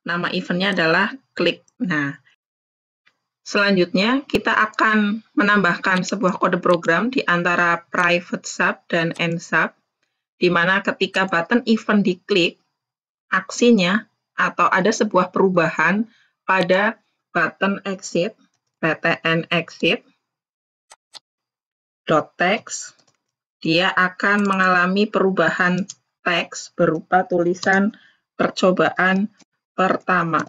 Nama eventnya adalah klik. Nah, selanjutnya kita akan menambahkan sebuah kode program di antara private sub dan end sub, di mana ketika button event diklik, aksinya atau ada sebuah perubahan pada button exit, btn exit, .text, dia akan mengalami perubahan teks berupa tulisan percobaan pertama.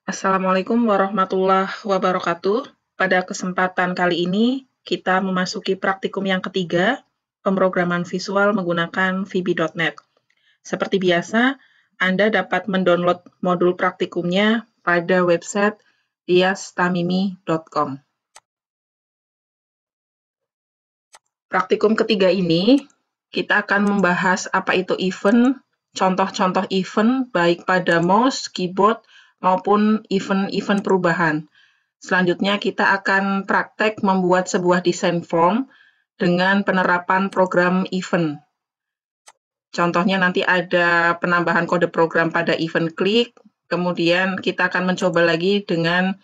Assalamualaikum warahmatullahi wabarakatuh. Pada kesempatan kali ini, kita memasuki praktikum yang ketiga, pemrograman visual menggunakan VB.NET. Seperti biasa, Anda dapat mendownload modul praktikumnya pada website diastamimi.com. Praktikum ketiga ini, kita akan membahas apa itu event, contoh-contoh event, baik pada mouse, keyboard, maupun event-event perubahan. Selanjutnya kita akan praktek membuat sebuah desain form dengan penerapan program event. Contohnya nanti ada penambahan kode program pada event klik, kemudian kita akan mencoba lagi dengan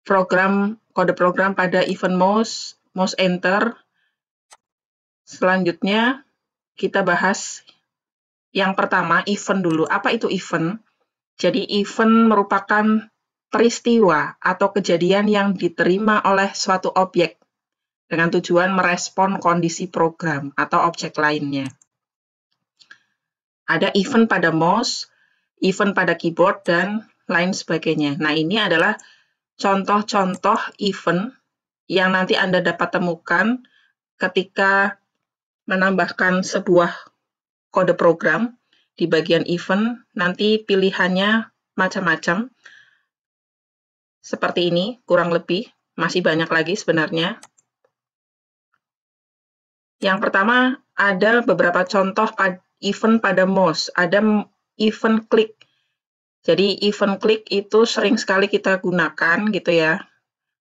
kode program pada event mouse enter. Selanjutnya kita bahas yang pertama, event dulu. Apa itu event? Jadi event merupakan peristiwa atau kejadian yang diterima oleh suatu objek dengan tujuan merespon kondisi program atau objek lainnya. Ada event pada mouse, event pada keyboard, dan lain sebagainya. Nah, ini adalah contoh-contoh event yang nanti Anda dapat temukan ketika menambahkan sebuah kode program. Di bagian event, nanti pilihannya macam-macam. Seperti ini, kurang lebih. Masih banyak lagi sebenarnya. Yang pertama, ada beberapa contoh event pada mouse. Ada event klik. Jadi, event klik itu sering sekali kita gunakan, gitu ya.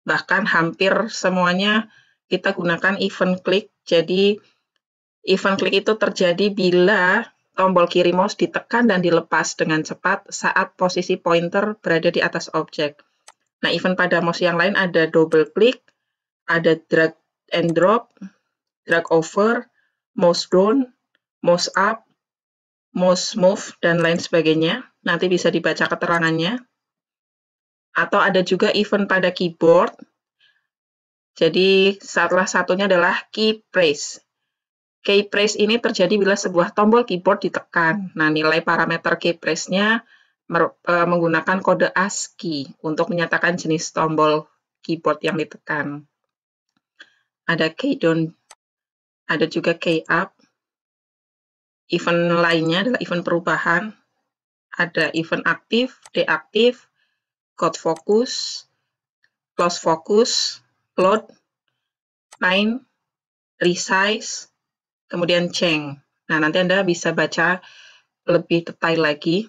Bahkan hampir semuanya kita gunakan event klik. Jadi, event klik itu terjadi bila tombol kiri mouse ditekan dan dilepas dengan cepat saat posisi pointer berada di atas objek. Nah, event pada mouse yang lain ada double click, ada drag and drop, drag over, mouse down, mouse up, mouse move, dan lain sebagainya. Nanti bisa dibaca keterangannya. Atau ada juga event pada keyboard. Jadi, salah satunya adalah key press. Key press ini terjadi bila sebuah tombol keyboard ditekan. Nah, nilai parameter key press-nya menggunakan kode ASCII untuk menyatakan jenis tombol keyboard yang ditekan. Ada key down, ada juga key up. Event lainnya adalah event perubahan. Ada event aktif, deaktif, code focus, close focus, load, line, resize, kemudian change. Nah, nanti Anda bisa baca lebih detail lagi.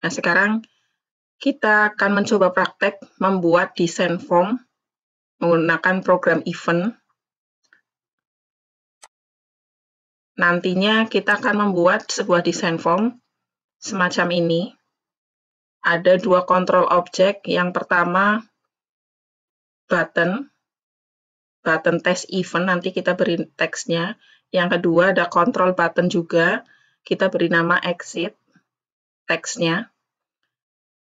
Nah, sekarang kita akan mencoba praktek membuat desain form menggunakan program event. Nantinya kita akan membuat sebuah desain form semacam ini. Ada dua kontrol objek. Yang pertama, button test event, nanti kita beri teksnya. Yang kedua ada control button juga, kita beri nama exit, teksnya.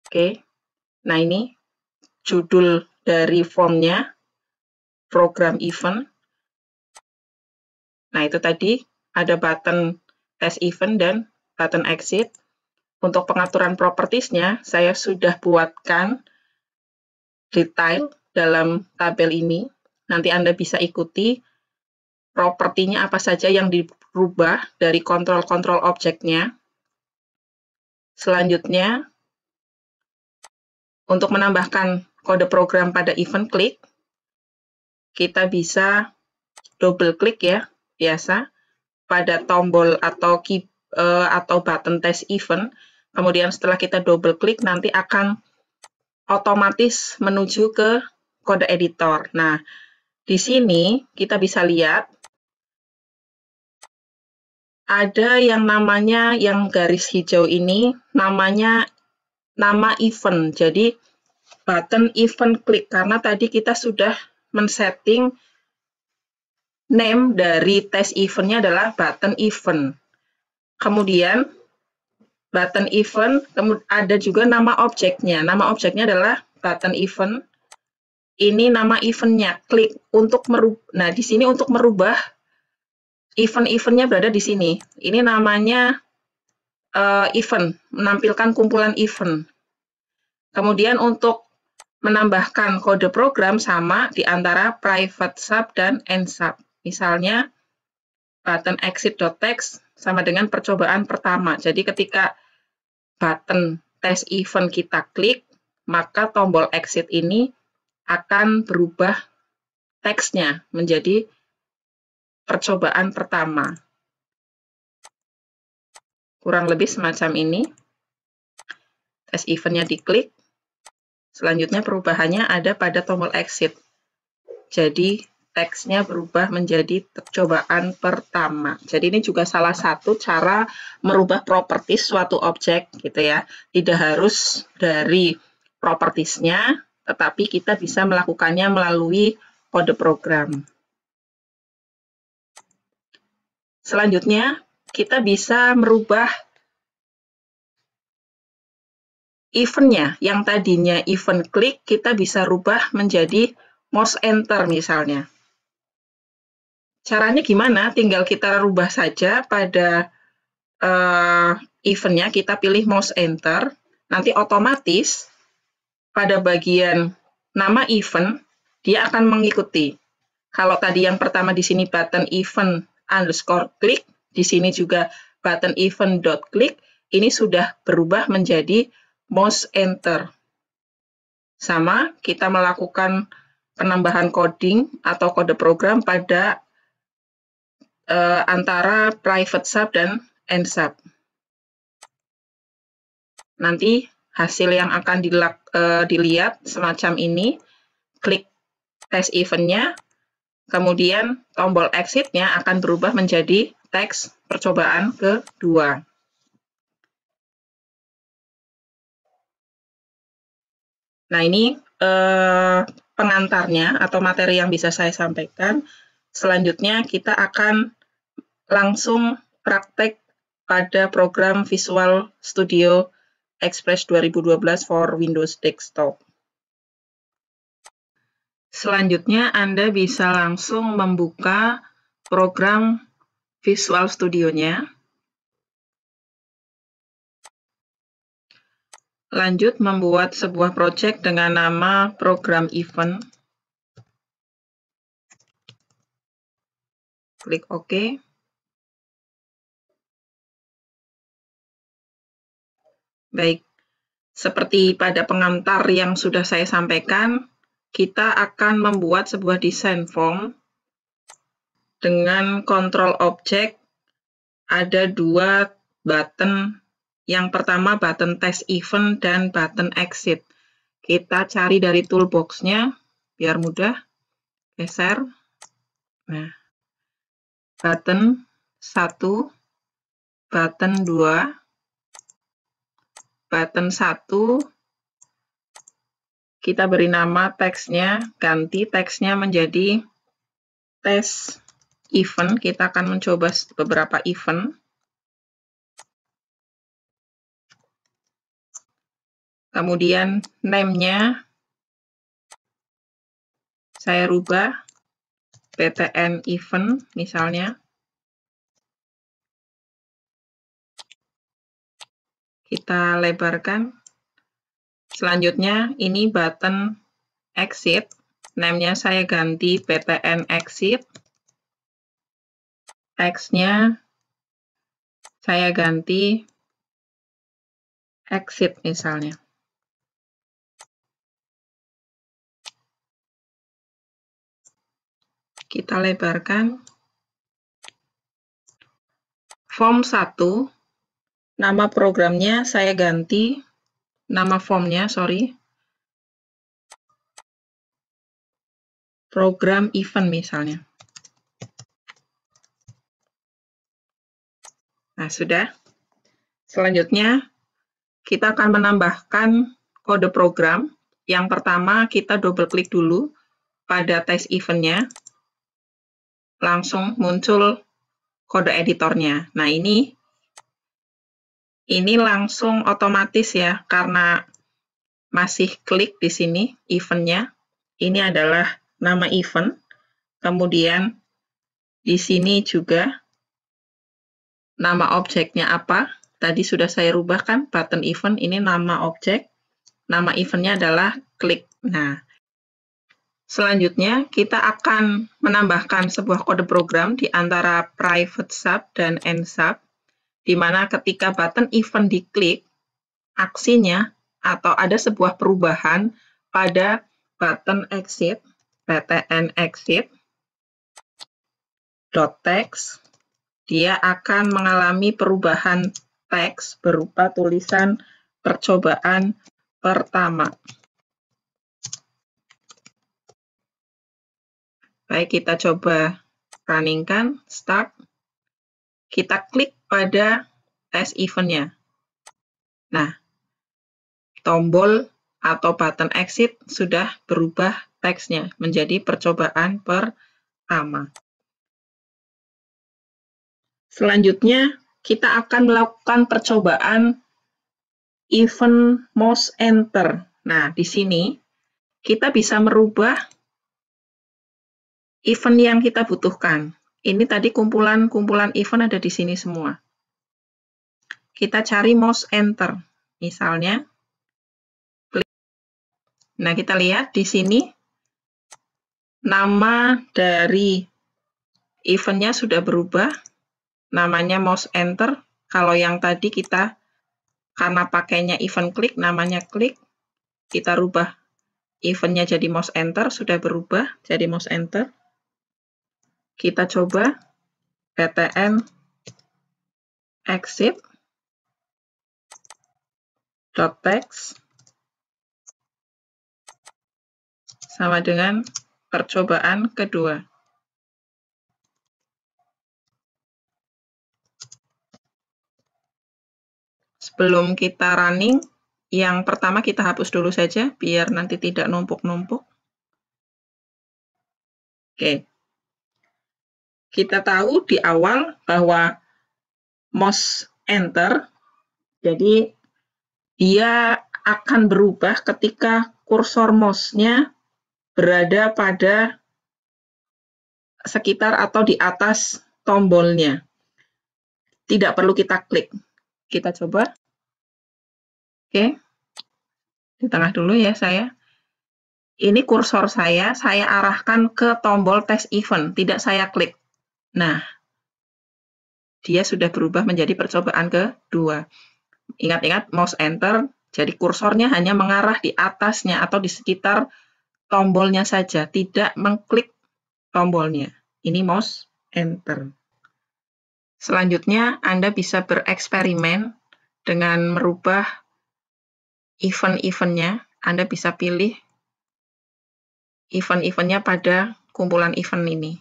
Oke, nah ini judul dari formnya, program event. Nah itu tadi, ada button test event dan button exit. Untuk pengaturan propertiesnya, saya sudah buatkan detail dalam tabel ini. Nanti Anda bisa ikuti propertinya apa saja yang dirubah dari kontrol-kontrol objeknya. Selanjutnya, untuk menambahkan kode program pada event klik, kita bisa double klik ya, biasa, pada tombol atau button test event. Kemudian setelah kita double klik, nanti akan otomatis menuju ke kode editor. Nah, di sini kita bisa lihat ada yang namanya, yang garis hijau ini namanya nama event. Jadi button event click, karena tadi kita sudah men-setting name dari test eventnya adalah button event. Kemudian button event, ada juga nama objeknya. Nama objeknya adalah button event. Ini nama eventnya, klik untuk merubah. Nah, di sini untuk merubah event-eventnya berada di sini. Ini namanya event, menampilkan kumpulan event. Kemudian untuk menambahkan kode program sama di antara private sub dan end sub. Misalnya button exit.text sama dengan percobaan pertama. Jadi ketika button test event kita klik, maka tombol exit ini akan berubah teksnya menjadi percobaan pertama. Kurang lebih semacam ini. Test eventnya diklik. Selanjutnya perubahannya ada pada tombol exit. Jadi teksnya berubah menjadi percobaan pertama. Jadi ini juga salah satu cara merubah properties suatu objek gitu ya. Tidak harus dari propertiesnya, tetapi kita bisa melakukannya melalui kode program. Selanjutnya kita bisa merubah eventnya. Yang tadinya event klik, kita bisa rubah menjadi mouse enter misalnya. Caranya gimana? Tinggal kita rubah saja pada eventnya, kita pilih mouse enter, nanti otomatis pada bagian nama event, dia akan mengikuti. Kalau tadi yang pertama di sini button event underscore click, di sini juga button event dot click, ini sudah berubah menjadi mouse enter. Sama, kita melakukan penambahan coding atau kode program pada antara private sub dan end sub. Nanti hasil yang akan dilihat semacam ini, klik test eventnya, kemudian tombol exitnya akan berubah menjadi teks percobaan kedua. Nah, ini pengantarnya atau materi yang bisa saya sampaikan. Selanjutnya kita akan langsung praktek pada program Visual Studio Express 2012 for Windows Desktop. Selanjutnya Anda bisa langsung membuka program Visual Studio-nya. Lanjut membuat sebuah project dengan nama program event. Klik OK. Baik, seperti pada pengantar yang sudah saya sampaikan, kita akan membuat sebuah desain form dengan kontrol objek. Ada dua button. Yang pertama button test event dan button exit. Kita cari dari toolbox-nya biar mudah. Geser. Nah, button 1, button 2, button 1, kita beri nama teksnya, ganti teksnya menjadi test event. Kita akan mencoba beberapa event. Kemudian name-nya saya rubah PTN event misalnya. Kita lebarkan. Selanjutnya ini button exit. Name-nya saya ganti PTN exit. Text-nya saya ganti exit misalnya. Kita lebarkan. Form 1, nama programnya saya ganti, nama formnya, sorry. Program event misalnya. Nah, sudah. Selanjutnya, kita akan menambahkan kode program. Yang pertama, kita double klik dulu pada test event-nya. Langsung muncul kode editornya. Nah, ini langsung otomatis ya, karena masih klik di sini event-nya. Ini adalah nama event. Kemudian di sini juga nama objeknya apa. Tadi sudah saya rubah kan, button event, ini nama objek. Nama event-nya adalah klik. Nah, selanjutnya, kita akan menambahkan sebuah kode program di antara private sub dan end sub, di mana ketika button event diklik, aksinya atau ada sebuah perubahan pada button exit, btn exit, .text, dia akan mengalami perubahan teks berupa tulisan percobaan pertama. Baik, kita coba runningkan, start. Kita klik pada test event-nya. Nah, tombol atau button exit sudah berubah teksnya menjadi percobaan pertama. Selanjutnya, kita akan melakukan percobaan event mouse enter. Nah, di sini kita bisa merubah event yang kita butuhkan. Ini tadi kumpulan event ada di sini semua. Kita cari mouse enter. Misalnya, klik. Nah, kita lihat di sini nama dari eventnya sudah berubah. Namanya mouse enter. Kalau yang tadi kita karena pakainya event klik, namanya klik. Kita rubah eventnya jadi mouse enter, sudah berubah jadi mouse enter. Kita coba btn exit .text sama dengan percobaan kedua. Sebelum kita running, yang pertama kita hapus dulu saja, biar nanti tidak numpuk-numpuk. Oke. Kita tahu di awal bahwa mouse enter, jadi dia akan berubah ketika kursor mouse-nya berada pada sekitar atau di atas tombolnya. Tidak perlu kita klik. Kita coba. Oke, di tengah dulu ya saya. Ini kursor saya arahkan ke tombol test event, tidak saya klik. Nah, dia sudah berubah menjadi percobaan kedua. Ingat-ingat mouse enter, jadi kursornya hanya mengarah di atasnya atau di sekitar tombolnya saja, tidak mengklik tombolnya. Ini mouse enter. Selanjutnya, Anda bisa bereksperimen dengan merubah event-eventnya. Anda bisa pilih event-eventnya pada kumpulan event ini.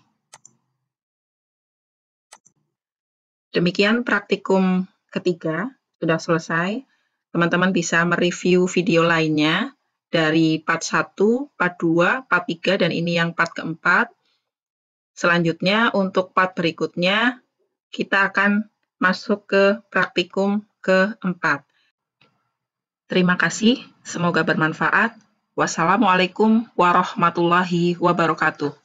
Demikian praktikum ketiga, sudah selesai. Teman-teman bisa mereview video lainnya dari part 1, part 2, part 3, dan ini yang part keempat. Selanjutnya, untuk part berikutnya, kita akan masuk ke praktikum keempat. Terima kasih, semoga bermanfaat. Wassalamualaikum warahmatullahi wabarakatuh.